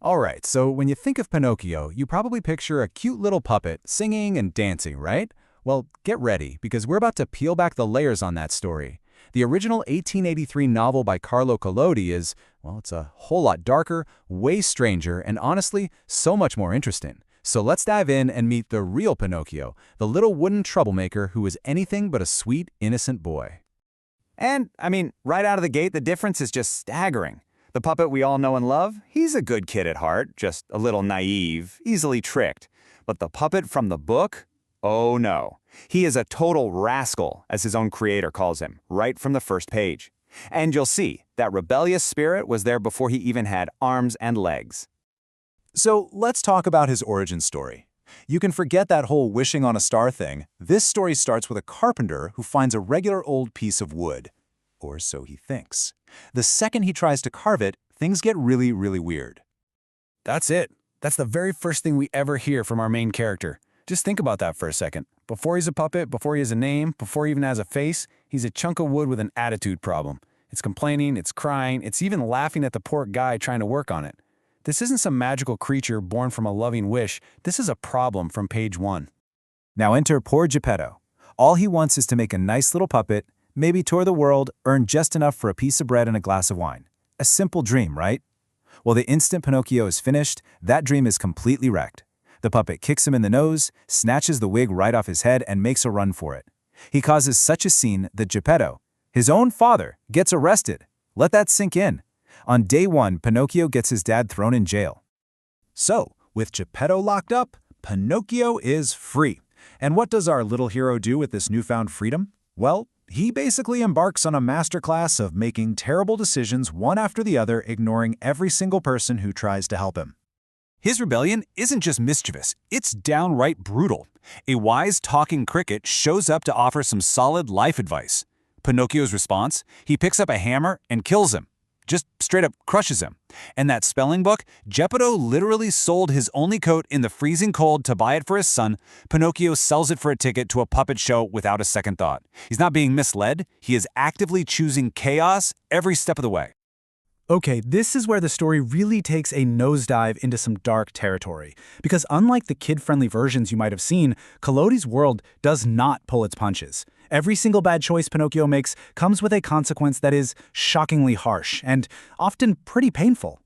Alright, so when you think of Pinocchio, you probably picture a cute little puppet singing and dancing, right? Well, get ready, because we're about to peel back the layers on that story. The original 1883 novel by Carlo Collodi is, well, it's a whole lot darker, way stranger, and honestly, so much more interesting. So let's dive in and meet the real Pinocchio, the little wooden troublemaker who is anything but a sweet, innocent boy. And, right out of the gate, the difference is just staggering. The puppet we all know and love, he's a good kid at heart, just a little naive, easily tricked. But the puppet from the book? Oh no. He is a total rascal, as his own creator calls him, right from the first page. And you'll see, that rebellious spirit was there before he even had arms and legs. So let's talk about his origin story. You can forget that whole wishing on a star thing. This story starts with a carpenter who finds a regular old piece of wood. Or so he thinks. The second he tries to carve it, things get really, really weird. That's it. That's the very first thing we ever hear from our main character. Just think about that for a second. Before he's a puppet, before he has a name, before he even has a face, he's a chunk of wood with an attitude problem. It's complaining, it's crying, it's even laughing at the poor guy trying to work on it. This isn't some magical creature born from a loving wish. This is a problem from page 1. Now enter poor Geppetto. All he wants is to make a nice little puppet, maybe tour the world, earn just enough for a piece of bread and a glass of wine. A simple dream, right? Well, the instant Pinocchio is finished, that dream is completely wrecked. The puppet kicks him in the nose, snatches the wig right off his head, and makes a run for it. He causes such a scene that Geppetto, his own father, gets arrested. Let that sink in. On day 1, Pinocchio gets his dad thrown in jail. So, with Geppetto locked up, Pinocchio is free. And what does our little hero do with this newfound freedom? Well, he basically embarks on a masterclass of making terrible decisions one after the other, ignoring every single person who tries to help him. His rebellion isn't just mischievous, it's downright brutal. A wise talking cricket shows up to offer some solid life advice. Pinocchio's response? He picks up a hammer and kills him. Just straight up crushes him. And that spelling book, Geppetto literally sold his only coat in the freezing cold to buy it for his son. Pinocchio sells it for a ticket to a puppet show without a second thought. He's not being misled, he is actively choosing chaos every step of the way. Okay, this is where the story really takes a nosedive into some dark territory. Because unlike the kid-friendly versions you might have seen, Collodi's world does not pull its punches. Every single bad choice Pinocchio makes comes with a consequence that is shockingly harsh and often pretty painful.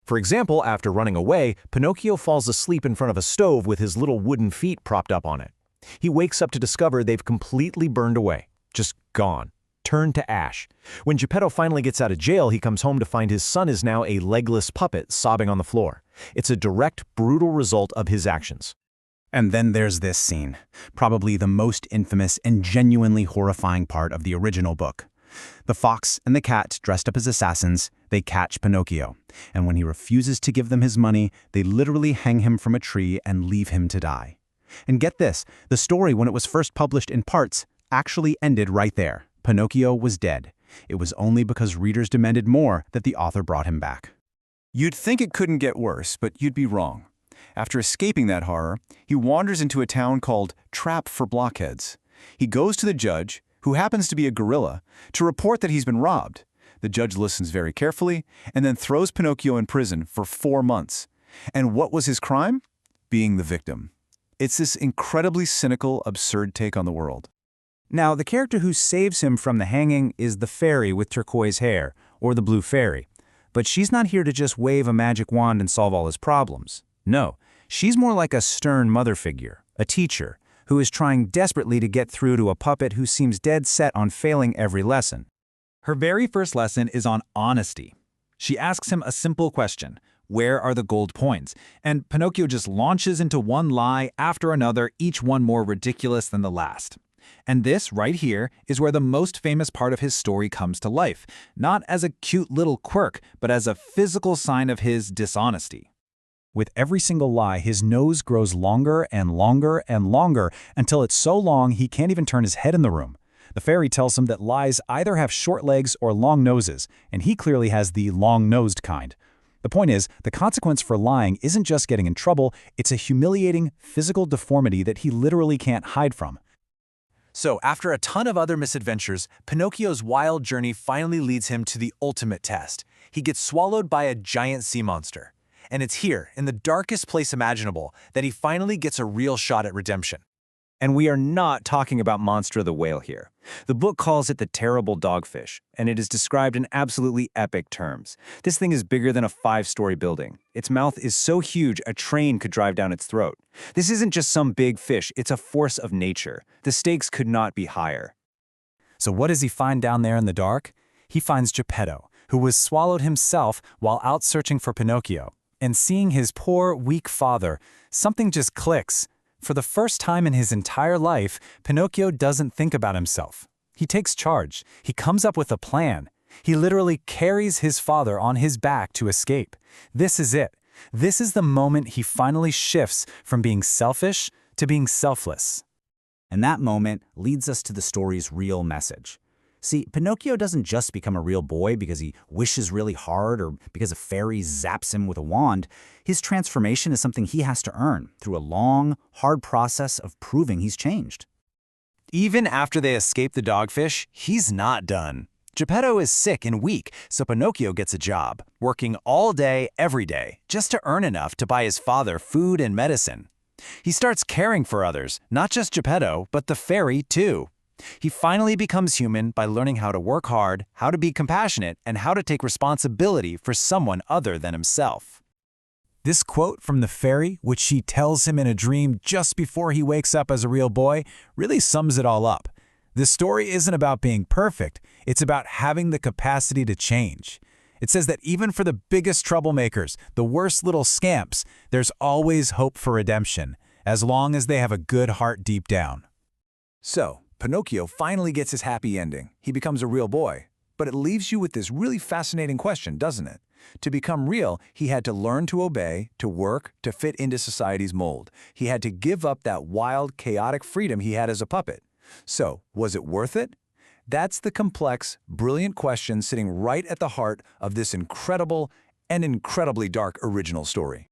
For example, after running away, Pinocchio falls asleep in front of a stove with his little wooden feet propped up on it. He wakes up to discover they've completely burned away, just gone, turned to ash. When Geppetto finally gets out of jail, he comes home to find his son is now a legless puppet sobbing on the floor. It's a direct, brutal result of his actions. And then there's this scene, probably the most infamous and genuinely horrifying part of the original book. The fox and the cat, dressed up as assassins, they catch Pinocchio. And when he refuses to give them his money, they literally hang him from a tree and leave him to die. And get this, the story, when it was first published in parts, actually ended right there. Pinocchio was dead. It was only because readers demanded more that the author brought him back. You'd think it couldn't get worse, but you'd be wrong. After escaping that horror, he wanders into a town called Trap for Blockheads. He goes to the judge, who happens to be a gorilla, to report that he's been robbed. The judge listens very carefully and then throws Pinocchio in prison for 4 months. And what was his crime? Being the victim. It's this incredibly cynical, absurd take on the world. Now, the character who saves him from the hanging is the fairy with turquoise hair, or the blue fairy. But she's not here to just wave a magic wand and solve all his problems. No, she's more like a stern mother figure, a teacher, who is trying desperately to get through to a puppet who seems dead set on failing every lesson. Her very first lesson is on honesty. She asks him a simple question: where are the gold coins? And Pinocchio just launches into one lie after another, each one more ridiculous than the last. And this, right here, is where the most famous part of his story comes to life, not as a cute little quirk, but as a physical sign of his dishonesty. With every single lie, his nose grows longer and longer and longer until it's so long he can't even turn his head in the room. The fairy tells him that lies either have short legs or long noses, and he clearly has the long-nosed kind. The point is, the consequence for lying isn't just getting in trouble, it's a humiliating physical deformity that he literally can't hide from. So, after a ton of other misadventures, Pinocchio's wild journey finally leads him to the ultimate test. He gets swallowed by a giant sea monster. And it's here, in the darkest place imaginable, that he finally gets a real shot at redemption. And we are not talking about Monster the Whale here. The book calls it the terrible dogfish, and it is described in absolutely epic terms. This thing is bigger than a 5-story building. Its mouth is so huge a train could drive down its throat. This isn't just some big fish, it's a force of nature. The stakes could not be higher. So what does he find down there in the dark? He finds Geppetto, who was swallowed himself while out searching for Pinocchio. And seeing his poor, weak father, something just clicks. For the first time in his entire life, Pinocchio doesn't think about himself. He takes charge. He comes up with a plan. He literally carries his father on his back to escape. This is it. This is the moment he finally shifts from being selfish to being selfless. And that moment leads us to the story's real message. See, Pinocchio doesn't just become a real boy because he wishes really hard or because a fairy zaps him with a wand. His transformation is something he has to earn through a long, hard process of proving he's changed. Even after they escape the dogfish, he's not done. Geppetto is sick and weak, so Pinocchio gets a job, working all day, every day, just to earn enough to buy his father food and medicine. He starts caring for others, not just Geppetto, but the fairy too. He finally becomes human by learning how to work hard, how to be compassionate, and how to take responsibility for someone other than himself. This quote from the fairy, which she tells him in a dream just before he wakes up as a real boy, really sums it all up. This story isn't about being perfect, it's about having the capacity to change. It says that even for the biggest troublemakers, the worst little scamps, there's always hope for redemption, as long as they have a good heart deep down. So, Pinocchio finally gets his happy ending. He becomes a real boy. But it leaves you with this really fascinating question, doesn't it? To become real, he had to learn to obey, to work, to fit into society's mold. He had to give up that wild, chaotic freedom he had as a puppet. So, was it worth it? That's the complex, brilliant question sitting right at the heart of this incredible and incredibly dark original story.